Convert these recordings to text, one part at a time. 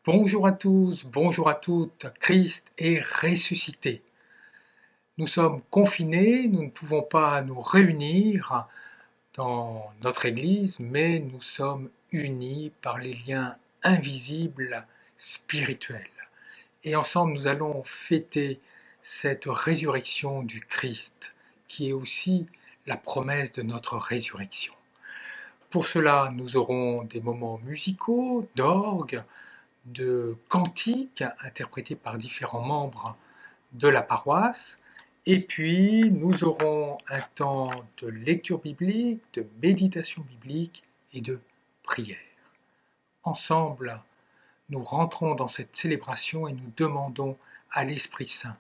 Bonjour à tous, bonjour à toutes, Christ est ressuscité. Nous sommes confinés, nous ne pouvons pas nous réunir dans notre Église, mais nous sommes unis par les liens invisibles spirituels. Et ensemble, nous allons fêter cette résurrection du Christ, qui est aussi la promesse de notre résurrection. Pour cela, nous aurons des moments musicaux, d'orgue, de cantiques interprétés par différents membres de la paroisse. Et puis, nous aurons un temps de lecture biblique, de méditation biblique et de prière. Ensemble, nous rentrons dans cette célébration et nous demandons à l'Esprit Saint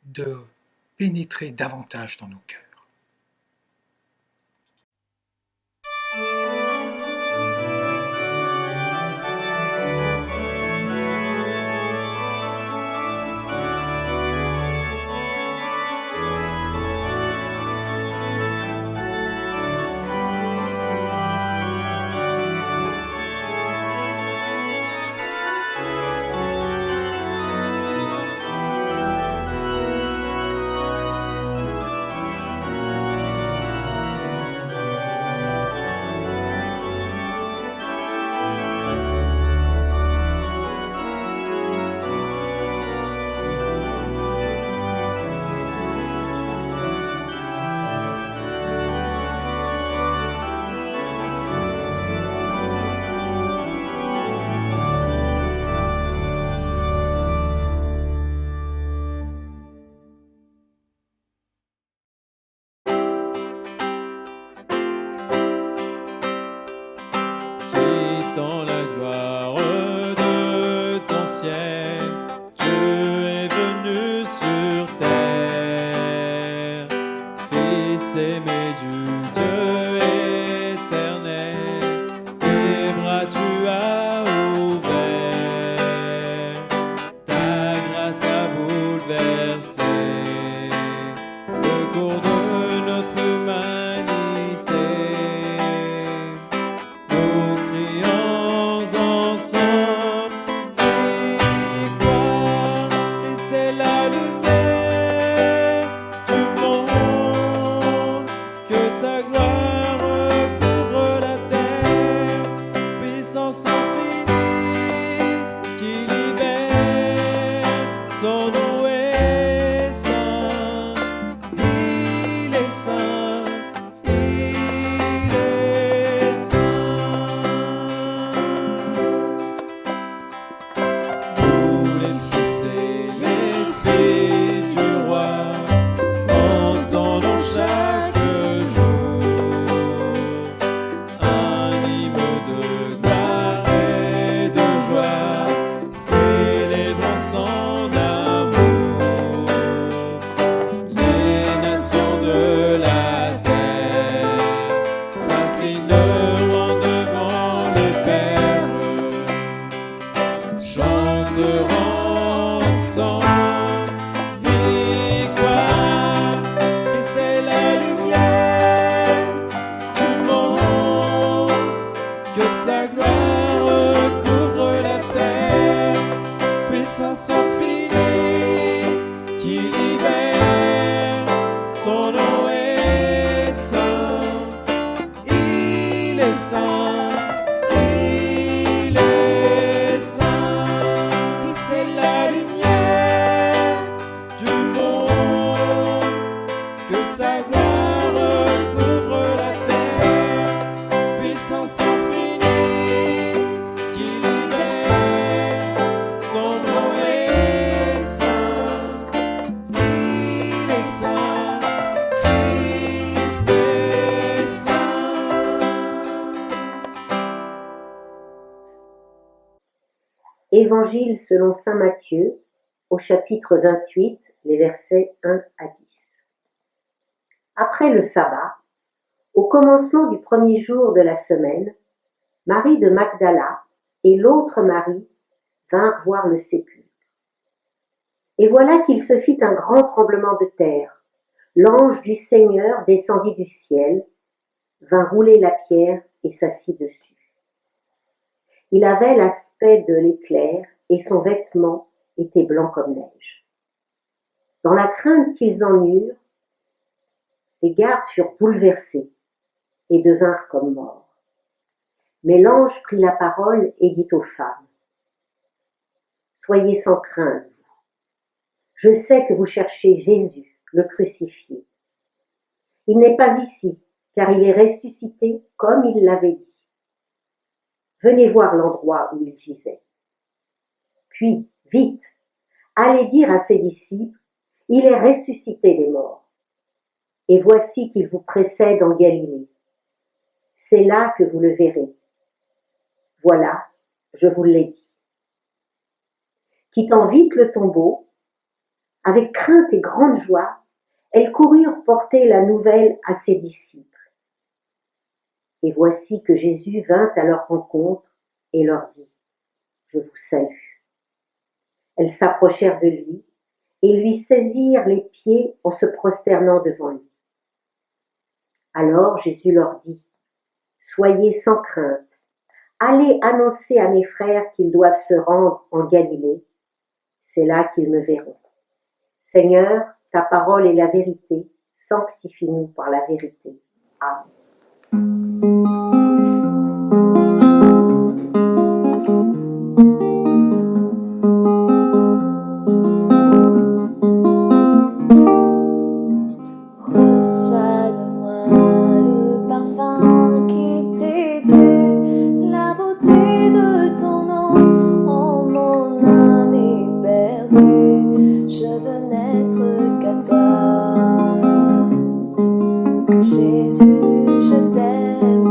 de pénétrer davantage dans nos cœurs. Dans la gloire de ton ciel, Dieu est venu sur terre, Fils aimé du Dieu éternel, tes bras tu as ouverts, ta grâce a bouleversé le cours de notre humanité. Sa gloire couvre la terre, puissance infinie qui libère, son nom est saint, il est saint, il est saint. Nous les fils et les filles du roi, entendons chaque chanteront ensemble, victoire, Christ est la lumière du monde, que sa gloire couvre la terre, puissance infinie qui libère, son nom est saint, il est saint. Sa gloire couvre la terre, puissance infinie qui libère, son nom est saint, il est saint, Christ est saint. Évangile selon saint Matthieu, au chapitre 28, les versets 1 à 10. Après le sabbat, au commencement du premier jour de la semaine, Marie de Magdala et l'autre Marie vinrent voir le sépulcre. Et voilà qu'il se fit un grand tremblement de terre. L'ange du Seigneur descendit du ciel, vint rouler la pierre et s'assit dessus. Il avait l'aspect de l'éclair, et son vêtement était blanc comme neige. Dans la crainte qu'ils en eurent, les gardes furent bouleversés et devinrent comme morts. Mais l'ange prit la parole et dit aux femmes: Soyez sans crainte, je sais que vous cherchez Jésus, le crucifié. Il n'est pas ici, car il est ressuscité comme il l'avait dit. Venez voir l'endroit où il gisait. Puis, vite, allez dire à ses disciples, il est ressuscité des morts. Et voici qu'il vous précède en Galilée. C'est là que vous le verrez. Voilà, je vous l'ai dit. Quittant vite le tombeau, avec crainte et grande joie, elles coururent porter la nouvelle à ses disciples. Et voici que Jésus vint à leur rencontre et leur dit: Je vous salue. Elles s'approchèrent de lui et lui saisirent les pieds en se prosternant devant lui. Alors Jésus leur dit: Soyez sans crainte, allez annoncer à mes frères qu'ils doivent se rendre en Galilée, c'est là qu'ils me verront. Seigneur, ta parole est la vérité, sanctifie-nous par la vérité. Amen. Reçois de moi le parfum qui t'est dû, la beauté de ton nom, oh mon âme est perdue, je veux n'être qu'à toi. Jésus, je t'aime.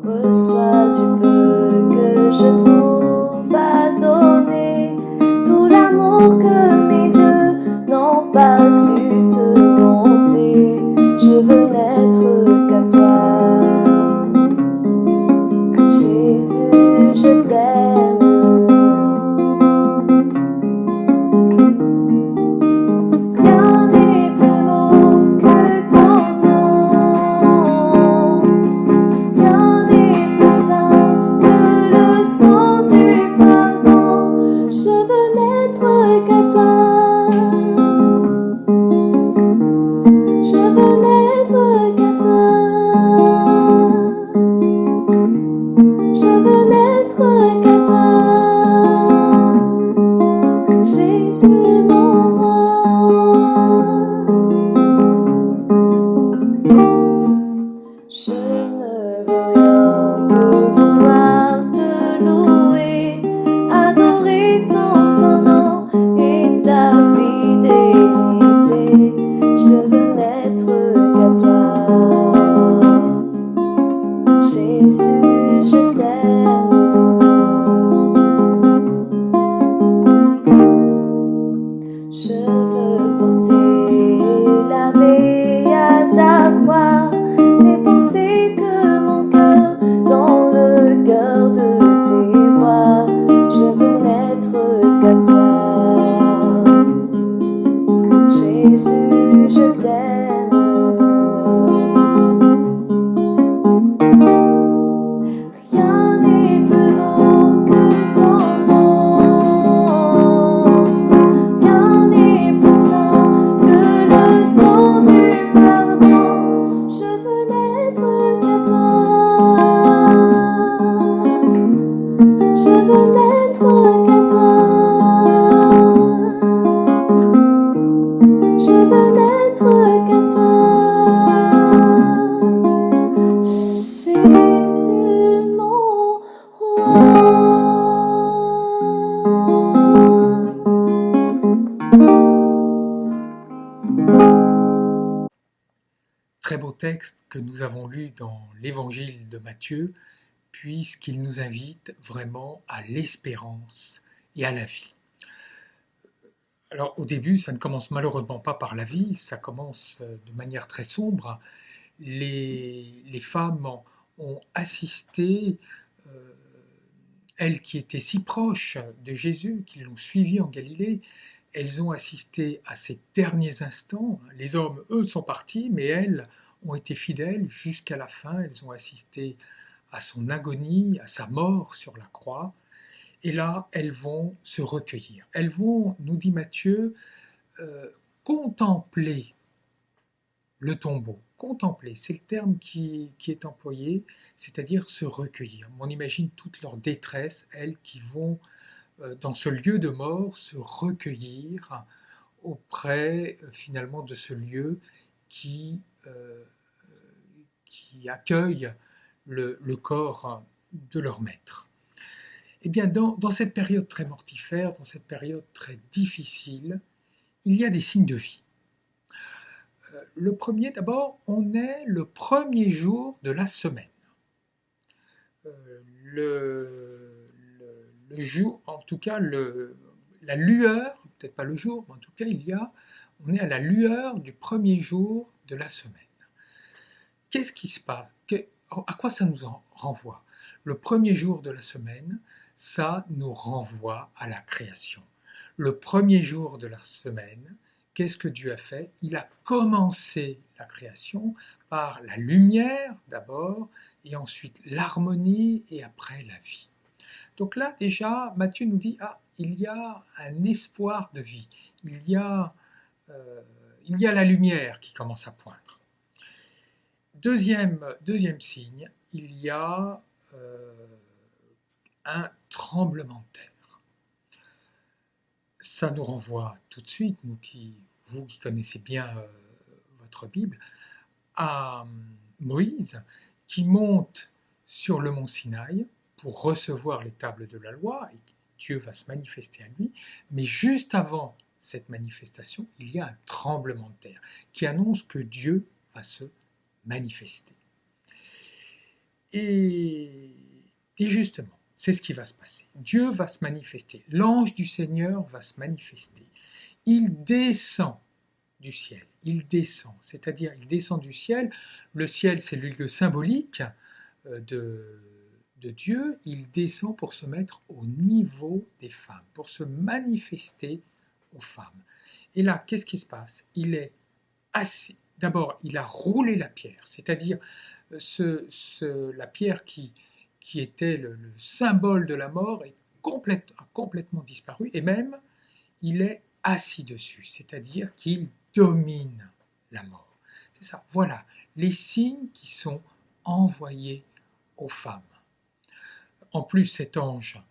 Reçois du peu que je trouve à donner, tout l'amour que mes yeux n'ont pas su te montrer. Je veux n'être qu'à toi. Jésus, je t'aime. Rien n'est plus beau que ton nom. Rien n'est plus saint que le sang du pardon. Je veux n'être qu'à toi. Je veux n'être qu'à toi. Je veux n'être qu'à toi. Jésus, mon roi. Je ne veux rien que vouloir te louer, adorer ton saint nom et ta fidélité. Je veux n'être qu'à toi. Jésus, je t'aime. Je veux porter lavé à ta croix les pensées que mon cœur dans le cœur de tes voix. Je veux n'être qu'à toi. Jésus, je t'aime. Rien n'est plus beau que ton nom. Rien n'est plus saint que le sang du pardon. Je veux n'être qu'à toi. Je veux n'être qu'à toi. Je veux n'être qu'à toi. Jésus, mon roi. Très beau texte que nous avons lu dans l'évangile de Matthieu, puisqu'il nous invite vraiment à l'espérance et à la vie. Alors au début, ça ne commence malheureusement pas par la vie, ça commence de manière très sombre. Les femmes ont assisté, elles qui étaient si proches de Jésus, qui l'ont suivi en Galilée, elles ont assisté à ces derniers instants. Les hommes, eux, sont partis, mais elles ont été fidèles jusqu'à la fin, elles ont assisté à son agonie, à sa mort sur la croix, et là, elles vont se recueillir. Elles vont, nous dit Matthieu, contempler le tombeau. Contempler, c'est le terme qui est employé, c'est-à-dire se recueillir. On imagine toute leur détresse, elles qui vont dans ce lieu de mort se recueillir auprès finalement de ce lieu qui accueille le corps de leur maître. Eh bien, dans cette période très mortifère, dans cette période très difficile, il y a des signes de vie. Le premier, d'abord, on est le premier jour de la semaine. Le jour, en tout cas, la lueur, peut-être pas le jour, mais en tout cas, on est à la lueur du premier jour de la semaine. Qu'est-ce qui se passe? À quoi ça nous renvoie? Le premier jour de la semaine, ça nous renvoie à la création. Le premier jour de la semaine, qu'est-ce que Dieu a fait? Il a commencé la création par la lumière d'abord, et ensuite l'harmonie, et après la vie. Donc là, déjà, Matthieu nous dit, il y a un espoir de vie, il y a la lumière qui commence à poindre. Deuxième signe, il y a un tremblement de terre. Ça nous renvoie tout de suite, vous qui connaissez bien votre Bible, à Moïse qui monte sur le mont Sinaï pour recevoir les tables de la loi, et Dieu va se manifester à lui, mais juste avant cette manifestation, il y a un tremblement de terre qui annonce que Dieu va se manifester. Et justement, c'est ce qui va se passer. Dieu va se manifester, l'ange du Seigneur va se manifester. Il descend du ciel, c'est-à-dire il descend du ciel. Le ciel, c'est le lieu symbolique de Dieu. Il descend pour se mettre au niveau des femmes, pour se manifester aux femmes. Et là, qu'est-ce qui se passe? Il est assis. D'abord, il a roulé la pierre, c'est-à-dire la pierre qui était le symbole de la mort a complètement disparu, et même il est assis dessus, c'est-à-dire qu'il domine la mort. C'est ça, voilà, les signes qui sont envoyés aux femmes. En plus, cet ange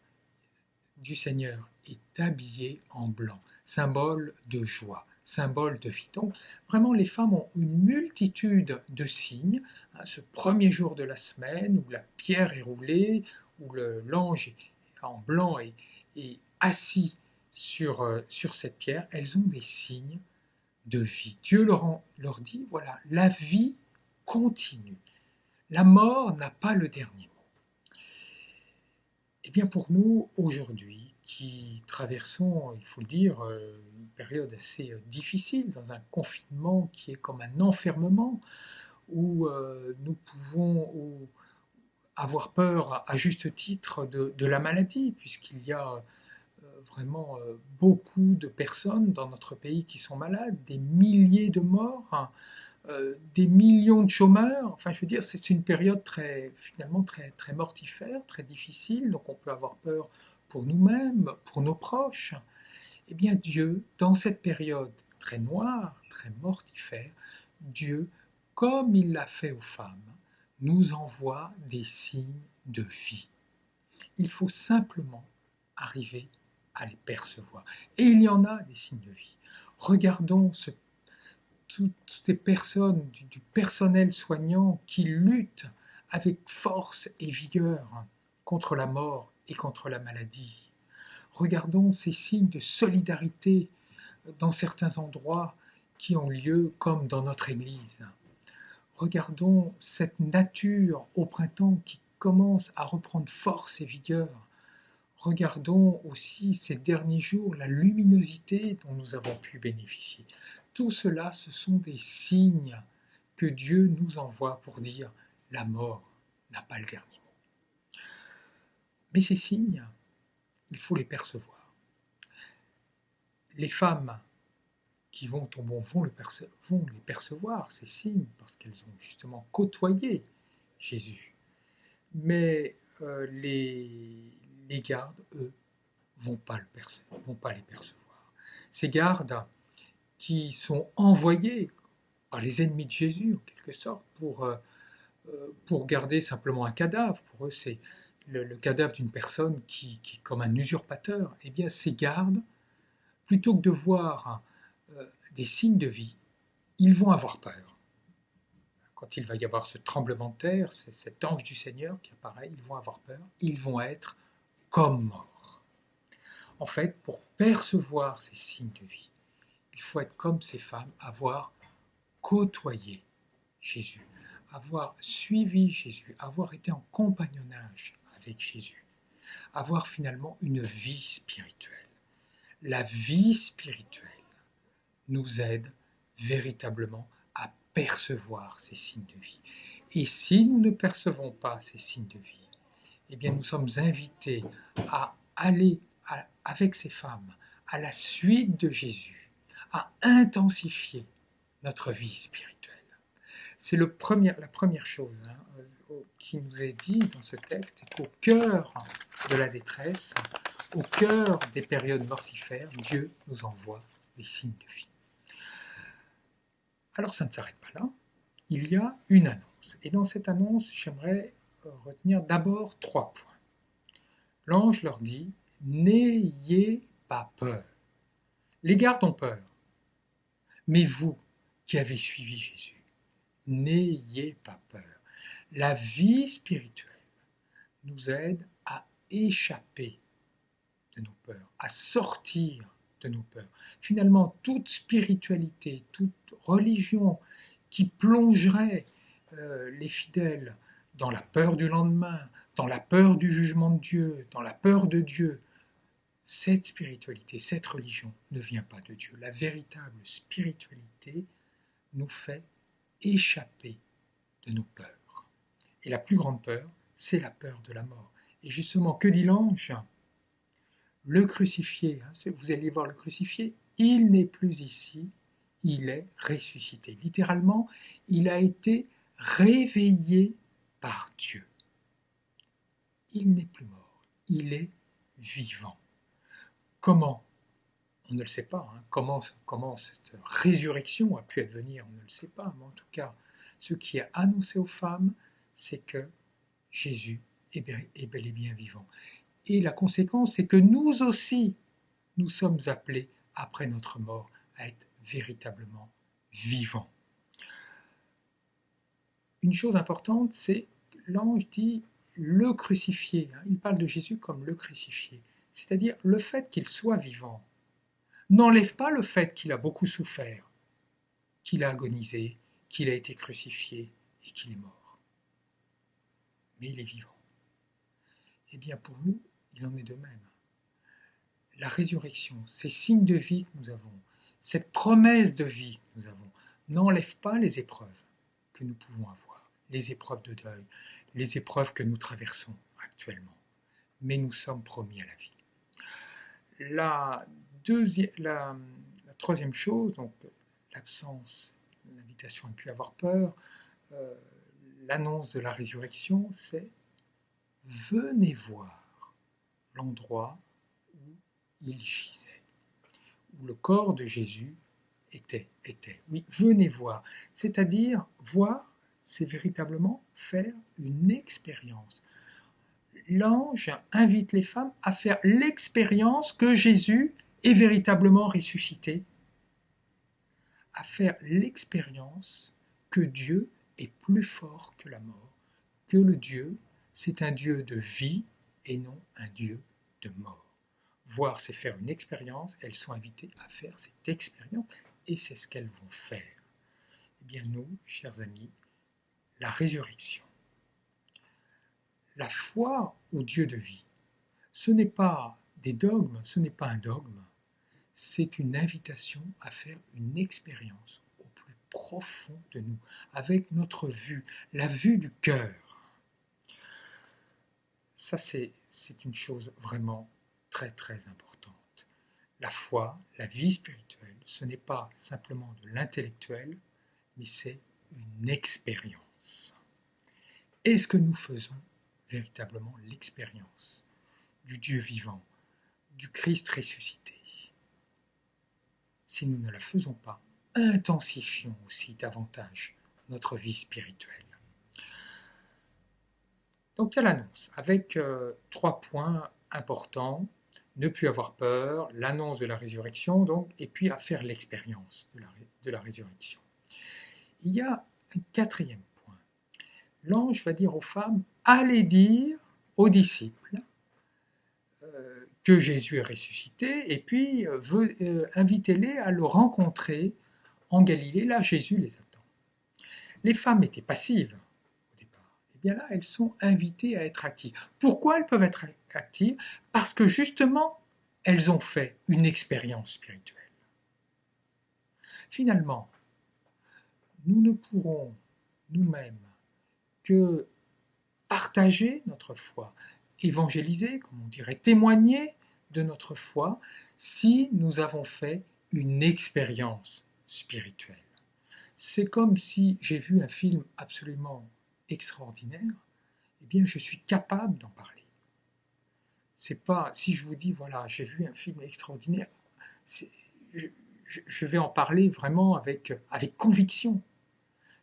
du Seigneur est habillé en blanc, symbole de joie, symbole de vie. Donc, vraiment, les femmes ont une multitude de signes. Ce premier jour de la semaine, où la pierre est roulée, où l'ange en blanc est assis sur cette pierre, elles ont des signes de vie. Dieu leur dit, voilà, la vie continue. La mort n'a pas le dernier mot. Eh bien, pour nous, aujourd'hui, qui traversons, il faut le dire, une période assez difficile, dans un confinement qui est comme un enfermement, où nous pouvons avoir peur à juste titre de la maladie, puisqu'il y a vraiment beaucoup de personnes dans notre pays qui sont malades, des milliers de morts, des millions de chômeurs. Enfin, je veux dire, c'est une période finalement très mortifère, très difficile, donc on peut avoir peur pour nous-mêmes, pour nos proches. Eh bien, Dieu, dans cette période très noire, très mortifère, Dieu, comme il l'a fait aux femmes, nous envoie des signes de vie. Il faut simplement arriver à les percevoir. Et il y en a des signes de vie. Regardons toutes ces personnes du personnel soignant qui luttent avec force et vigueur contre la mort et contre la maladie. Regardons ces signes de solidarité dans certains endroits qui ont lieu, comme dans notre Église. Regardons cette nature au printemps qui commence à reprendre force et vigueur. Regardons aussi ces derniers jours la luminosité dont nous avons pu bénéficier. Tout cela, ce sont des signes que Dieu nous envoie pour dire la mort n'a pas le dernier mot. Mais ces signes, il faut les percevoir. Les femmes qui vont les percevoir, ces signes, parce qu'elles ont justement côtoyé Jésus. Mais les gardes, eux, vont pas les percevoir. Ces gardes qui sont envoyés par les ennemis de Jésus, en quelque sorte, pour garder simplement un cadavre. Pour eux, c'est le cadavre d'une personne qui est comme un usurpateur. Eh bien, ces gardes, plutôt que de voir des signes de vie, ils vont avoir peur. Quand il va y avoir ce tremblement de terre, c'est cet ange du Seigneur qui apparaît, ils vont avoir peur, ils vont être comme morts. En fait, pour percevoir ces signes de vie, il faut être comme ces femmes, avoir côtoyé Jésus, avoir suivi Jésus, avoir été en compagnonnage avec Jésus, avoir finalement une vie spirituelle. La vie spirituelle nous aide véritablement à percevoir ces signes de vie. Et si nous ne percevons pas ces signes de vie, eh bien nous sommes invités à aller avec ces femmes à la suite de Jésus, à intensifier notre vie spirituelle. C'est la première chose qui nous est dit dans ce texte, et qu'au cœur de la détresse, au cœur des périodes mortifères, Dieu nous envoie des signes de vie. Alors ça ne s'arrête pas là, il y a une annonce. Et dans cette annonce, j'aimerais retenir d'abord 3 points. L'ange leur dit « N'ayez pas peur ». Les gardes ont peur. Mais vous qui avez suivi Jésus, n'ayez pas peur. La vie spirituelle nous aide à échapper de nos peurs, à sortir de nos peurs. Finalement, toute spiritualité, toute religion qui plongerait les fidèles dans la peur du lendemain, dans la peur du jugement de Dieu, dans la peur de Dieu, cette spiritualité, cette religion ne vient pas de Dieu. La véritable spiritualité nous fait échapper de nos peurs. Et la plus grande peur, c'est la peur de la mort. Et justement, que dit l'ange ? Le crucifié, vous allez voir le crucifié, il n'est plus ici, il est ressuscité. Littéralement, il a été réveillé par Dieu. Il n'est plus mort, il est vivant. Comment ? On ne le sait pas. Comment cette résurrection a pu advenir, on ne le sait pas. Mais en tout cas, ce qui est annoncé aux femmes, c'est que Jésus est bel et bien vivant. Et la conséquence, c'est que nous aussi, nous sommes appelés, après notre mort, à être véritablement vivants. Une chose importante, c'est que l'ange dit le crucifié. Il parle de Jésus comme le crucifié. C'est-à-dire le fait qu'il soit vivant n'enlève pas le fait qu'il a beaucoup souffert, qu'il a agonisé, qu'il a été crucifié et qu'il est mort. Mais il est vivant. Eh bien pour nous, il en est de même. La résurrection, ces signes de vie que nous avons, cette promesse de vie que nous avons, n'enlève pas les épreuves que nous pouvons avoir, les épreuves de deuil, les épreuves que nous traversons actuellement. Mais nous sommes promis à la vie. La troisième chose, donc l'absence, l'invitation à ne plus avoir peur, l'annonce de la résurrection, c'est « Venez voir l'endroit où il gisait, où le corps de Jésus était. » Oui, venez voir. C'est-à-dire, voir, c'est véritablement faire une expérience. L'ange invite les femmes à faire l'expérience que Jésus est véritablement ressuscité, à faire l'expérience que Dieu est plus fort que la mort, que le Dieu, c'est un Dieu de vie et non un Dieu de mort. Voir, c'est faire une expérience, elles sont invitées à faire cette expérience, et c'est ce qu'elles vont faire. Eh bien nous, chers amis, la résurrection, la foi au Dieu de vie, ce n'est pas des dogmes, ce n'est pas un dogme, c'est une invitation à faire une expérience au plus profond de nous, avec notre vue, la vue du cœur. Ça, c'est une chose vraiment très très importante. La foi, la vie spirituelle, ce n'est pas simplement de l'intellectuel, mais c'est une expérience. Est-ce que nous faisons véritablement l'expérience du Dieu vivant, du Christ ressuscité? Si nous ne la faisons pas, intensifions aussi davantage notre vie spirituelle. Donc il y a l'annonce avec 3 points importants. Ne plus avoir peur, l'annonce de la résurrection, donc, et puis à faire l'expérience de la résurrection. Il y a un 4e point. L'ange va dire aux femmes, allez dire aux disciples que Jésus est ressuscité, et puis invitez-les à le rencontrer en Galilée. Là, Jésus les attend. Les femmes étaient passives au départ. Et bien là, elles sont invitées à être actives. Pourquoi elles peuvent être actives? Parce que justement, elles ont fait une expérience spirituelle. Finalement, nous ne pourrons nous-mêmes que partager notre foi, évangéliser, comme on dirait, témoigner de notre foi, si nous avons fait une expérience spirituelle. C'est comme si j'ai vu un film absolument extraordinaire, eh bien je suis capable d'en parler. C'est pas, si je vous dis, voilà, j'ai vu un film extraordinaire, je vais en parler vraiment avec conviction.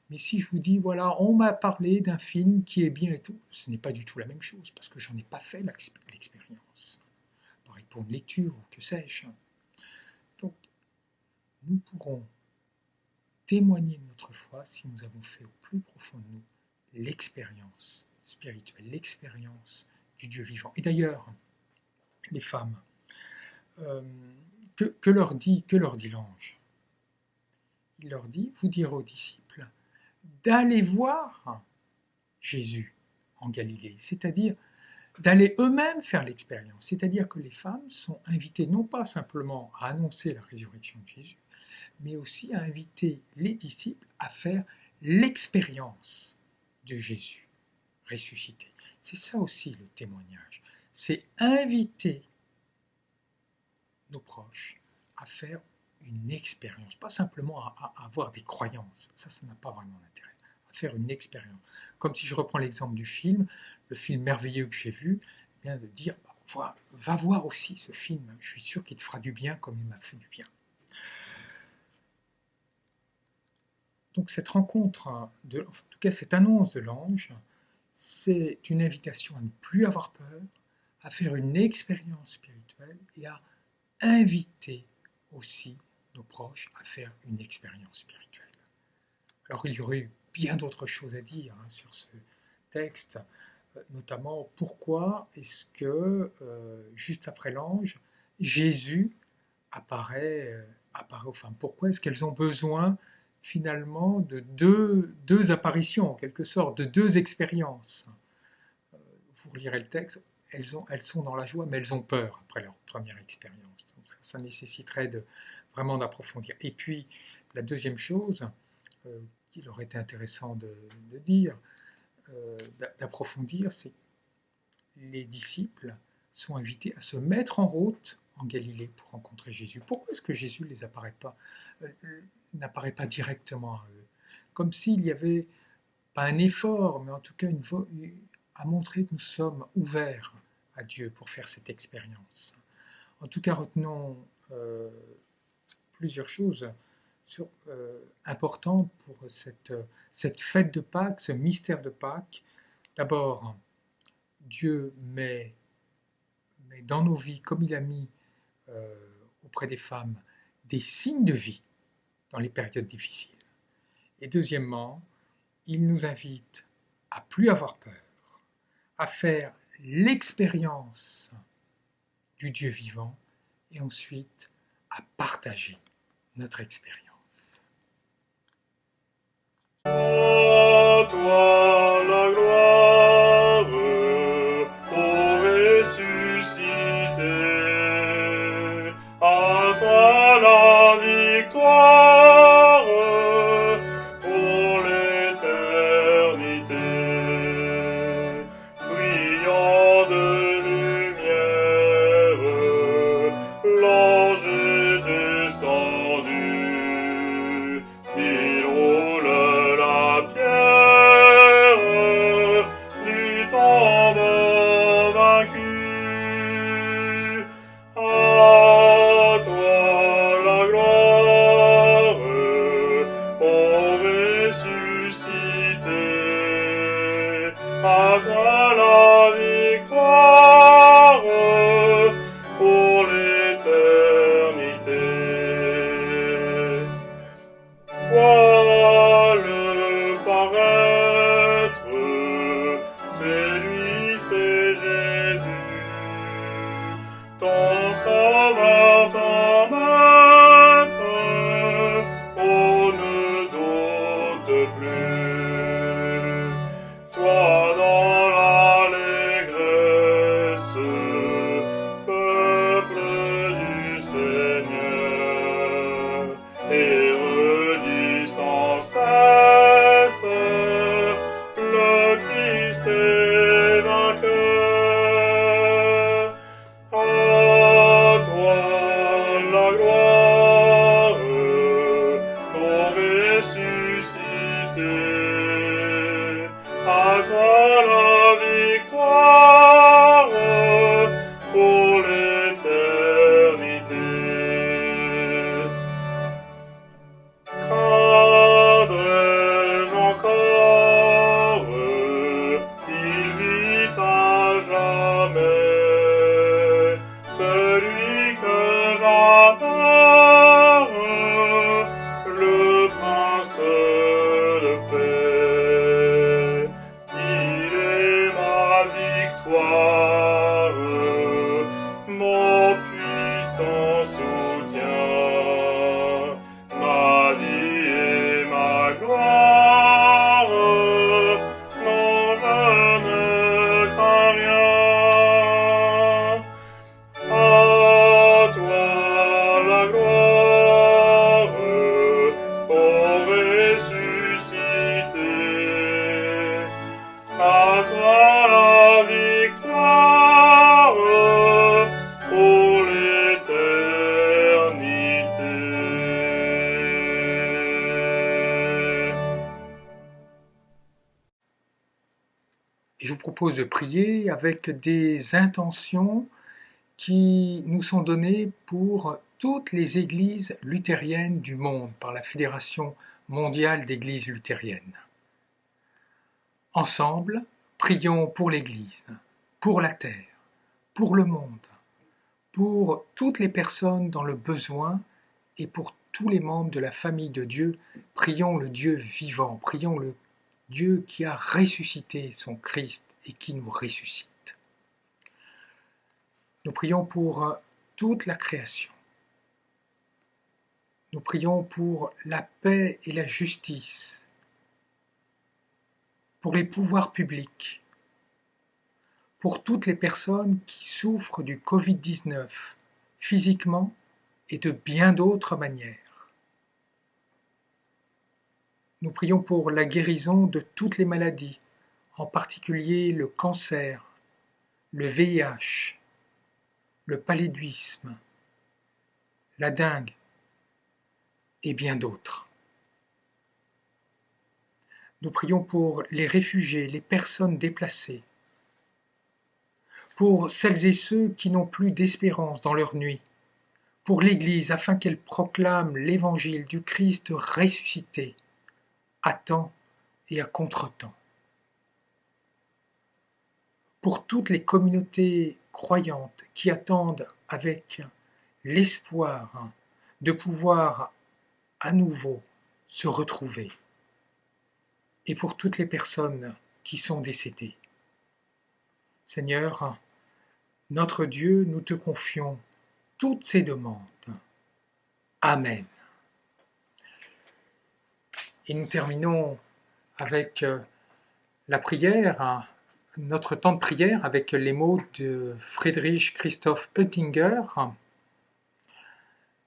Mais si je vous dis, voilà, on m'a parlé d'un film qui est bien et tout, ce n'est pas du tout la même chose, parce que j'en ai pas fait l'expérience. Pareil pour une lecture, ou que sais-je. Donc, nous pourrons témoigner de notre foi si nous avons fait au plus profond de nous l'expérience spirituelle, l'expérience du Dieu vivant. Et d'ailleurs, les femmes, que leur dit l'ange? Il leur dit, vous direz aux disciples, d'aller voir Jésus en Galilée, c'est-à-dire d'aller eux-mêmes faire l'expérience, c'est-à-dire que les femmes sont invitées non pas simplement à annoncer la résurrection de Jésus, mais aussi à inviter les disciples à faire l'expérience de Jésus ressuscité. C'est ça aussi le témoignage, c'est inviter nos proches à faire une expérience, pas simplement à avoir des croyances, ça n'a pas vraiment d'intérêt, à faire une expérience. Comme si je reprends l'exemple du film, le film merveilleux que j'ai vu, bien de dire, va voir aussi ce film, je suis sûr qu'il te fera du bien comme il m'a fait du bien. Donc cette rencontre, en tout cas cette annonce de l'ange, c'est une invitation à ne plus avoir peur, à faire une expérience spirituelle et à inviter aussi nos proches à faire une expérience spirituelle. Alors il y aurait eu bien d'autres choses à dire sur ce texte, notamment pourquoi est-ce que juste après l'ange, Jésus apparaît aux femmes. Pourquoi est-ce qu'elles ont besoin finalement de deux apparitions, en quelque sorte, de deux expériences? Vous relirez le texte, elles sont dans la joie, mais elles ont peur après leur première expérience. Donc ça nécessiterait vraiment d'approfondir. Et puis, la deuxième chose qu'il aurait été intéressant de dire, d'approfondir, c'est que les disciples sont invités à se mettre en route en Galilée pour rencontrer Jésus. Pourquoi est-ce que Jésus n'apparaît pas directement à eux? Comme s'il y avait, pas un effort, mais en tout cas à montrer que nous sommes ouverts à Dieu pour faire cette expérience. En tout cas, retenons plusieurs choses importantes pour cette fête de Pâques, ce mystère de Pâques. D'abord, Dieu met dans nos vies, comme il a mis auprès des femmes, des signes de vie dans les périodes difficiles. Et deuxièmement, il nous invite à plus avoir peur, à faire l'expérience du Dieu vivant et ensuite à partager notre expérience. À toi la gloire, ô ressuscité, à toi la victoire pour l'éternité, brillant de lumière, l'ange tombe vaincu. À toi la gloire, ô ressuscité. À toi la victoire pour l'éternité. Vois-le paraître, c'est lui, c'est Jésus, ton sauveur, ton maître, oh ne doute plus. Sois dans l'allégresse, peuple du Seigneur, et redis sans cesse, le Christ est vainqueur. À toi la gloire, ô ressuscité. À toi la victoire pour l'éternité. Craindrai-je encore, il vit à jamais, celui que j'adore, le prince de paix. Il est ma victoire, mon puissant soutien, ma vie et ma gloire. Non, je ne crains rien. À toi la gloire, ô ressuscité. À toi la victoire pour l'éternité. Et je vous propose de prier avec des intentions qui nous sont données pour toutes les églises luthériennes du monde par la Fédération mondiale d'églises luthériennes. Ensemble, prions pour l'Église, pour la terre, pour le monde, pour toutes les personnes dans le besoin et pour tous les membres de la famille de Dieu. Prions le Dieu vivant, prions le Dieu qui a ressuscité son Christ et qui nous ressuscite. Nous prions pour toute la création. Nous prions pour la paix et la justice, pour les pouvoirs publics, pour toutes les personnes qui souffrent du Covid-19, physiquement et de bien d'autres manières. Nous prions pour la guérison de toutes les maladies, en particulier le cancer, le VIH, le paludisme, la dengue et bien d'autres. Nous prions pour les réfugiés, les personnes déplacées, pour celles et ceux qui n'ont plus d'espérance dans leur nuit, pour l'Église afin qu'elle proclame l'évangile du Christ ressuscité à temps et à contre-temps. Pour toutes les communautés croyantes qui attendent avec l'espoir de pouvoir à nouveau se retrouver, et pour toutes les personnes qui sont décédées. Seigneur, notre Dieu, nous te confions toutes ces demandes. Amen. Et nous terminons avec la prière, notre temps de prière avec les mots de Friedrich Christoph Oettinger.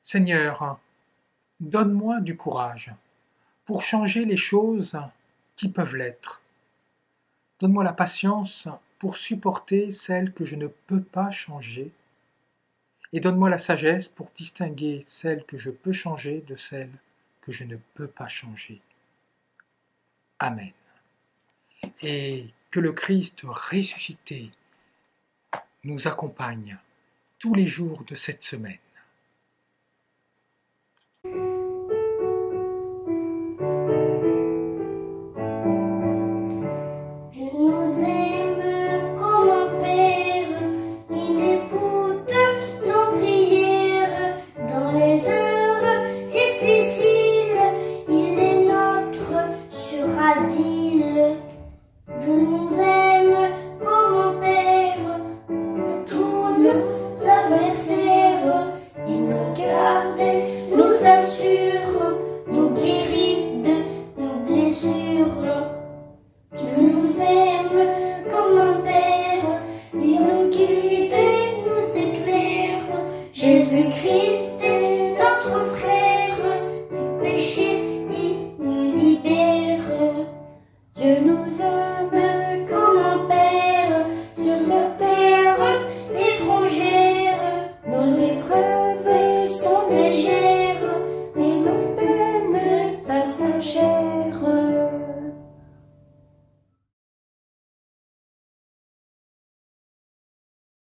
Seigneur, donne-moi du courage pour changer les choses qui peuvent l'être. Donne-moi la patience pour supporter celles que je ne peux pas changer et donne-moi la sagesse pour distinguer celles que je peux changer de celles que je ne peux pas changer. Amen. Et que le Christ ressuscité nous accompagne tous les jours de cette semaine.